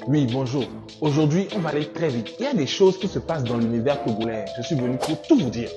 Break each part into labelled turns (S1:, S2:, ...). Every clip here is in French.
S1: Oui, bonjour. Aujourd'hui, on va aller très vite. Il y a des choses qui se passent dans l'univers togolais. Je suis venu pour tout vous dire.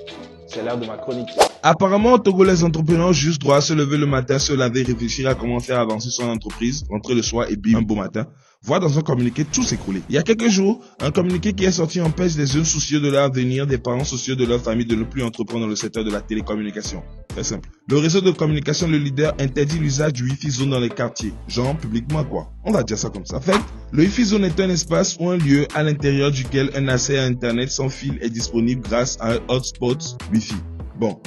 S1: C'est l'heure de ma chronique.
S2: Apparemment, au Togo, les entrepreneurs ont juste droit à se lever le matin, se laver, réfléchir à comment faire avancer son entreprise, rentrer le soir et bim, un beau matin, voir dans un communiqué tout s'écrouler. Il y a quelques jours, un communiqué qui est sorti empêche des jeunes soucieux de leur avenir, des parents soucieux de leur famille de ne plus entreprendre dans le secteur de la télécommunication. Très simple. Le réseau de communication, le leader, interdit l'usage du Wi-Fi zone dans les quartiers. Genre, publiquement quoi. On va dire ça comme ça. En fait, le Wi-Fi zone est un espace ou un lieu à l'intérieur duquel un accès à Internet sans fil est disponible grâce à un hotspot Wi-Fi. Bon,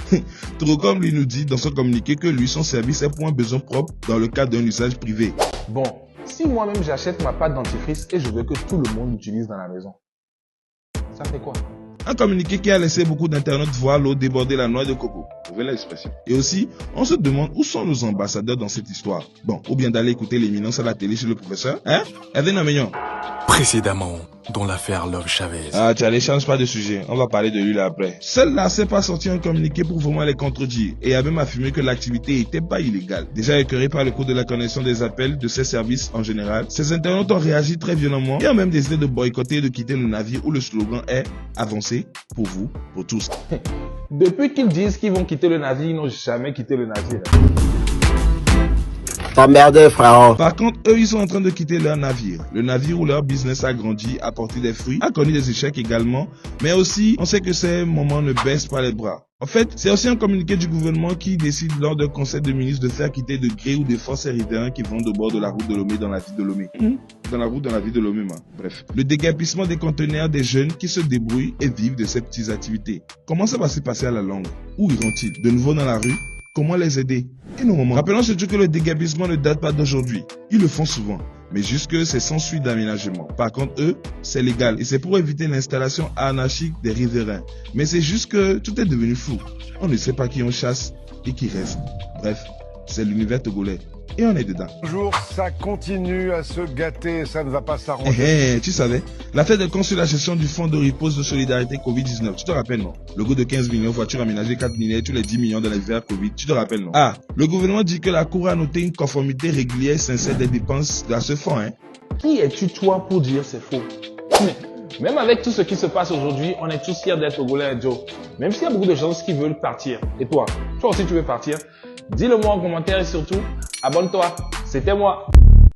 S2: Trocom lui nous dit dans son communiqué que lui, son service est pour un besoin propre dans le cadre d'un usage privé.
S1: Bon, si moi-même j'achète ma pâte dentifrice et je veux que tout le monde l'utilise dans la maison, ça fait quoi?
S2: Un communiqué qui a laissé beaucoup d'internautes voir l'eau déborder la noix de coco. Vous voyez l'expression. Et aussi, on se demande où sont nos ambassadeurs dans cette histoire. Bon, ou bien d'aller écouter l'éminence à la télé chez le professeur. Hein? Hervé Namignon.
S3: Précédemment, dans l'affaire Love Chavez.
S2: Ah, tiens, change pas de sujet. On va parler de lui là après. Seul là, c'est pas sorti un communiqué pour vraiment les contredire et a même affirmé que l'activité était pas illégale. Déjà écœuré par le coût de la connexion des appels de ces services en général, ces internautes ont réagi très violemment et ont même décidé de boycotter et de quitter le navire où le slogan est « Avancez pour vous, pour tous ».
S1: Depuis qu'ils disent qu'ils vont quitter le navire, ils n'ont jamais quitté le navire.
S4: T'emmerder, frère.
S2: Par contre, eux, ils sont en train de quitter leur navire. Le navire où leur business a grandi, a porté des fruits, a connu des échecs également. Mais aussi, on sait que ces moments ne baissent pas les bras. En fait, c'est aussi un communiqué du gouvernement qui décide lors d'un conseil de ministres de faire quitter de gré ou de force ces riverains qui vont de bord de la route de Lomé dans la ville de Lomé. Dans la ville de Lomé, bref. Le déguerpissement des conteneurs des jeunes qui se débrouillent et vivent de ces petites activités. Comment ça va se passer à la longue? Où iront-ils? De nouveau dans la rue? Comment les aider? Et non, moment. Rappelons surtout que le déguerpissement ne date pas d'aujourd'hui. Ils le font souvent. Mais juste que c'est sans suite d'aménagement. Par contre, eux, c'est légal. Et c'est pour éviter l'installation anarchique des riverains. Mais c'est juste que tout est devenu fou. On ne sait pas qui on chasse et qui reste. Bref, c'est l'univers togolais. Et on est dedans.
S5: Bonjour, ça continue à se gâter, ça ne va pas s'arranger.
S2: Tu savais, l'affaire de sur la gestion du fonds de repose de solidarité Covid-19, tu te rappelles non? Le goût de 15 millions, voitures aménagées 4 milliards, tous les 10 millions de l'hiver Covid, tu te rappelles non? Ah, le gouvernement dit que la Cour a noté une conformité régulière et sincère des dépenses à ce fonds, hein?
S1: Qui es-tu toi pour dire c'est faux? Même avec tout ce qui se passe aujourd'hui, on est tous fiers d'être Togolais, Joe. Même s'il y a beaucoup de gens qui veulent partir. Et toi aussi tu veux partir? Dis-le moi en commentaire et surtout, abonne-toi. C'était moi.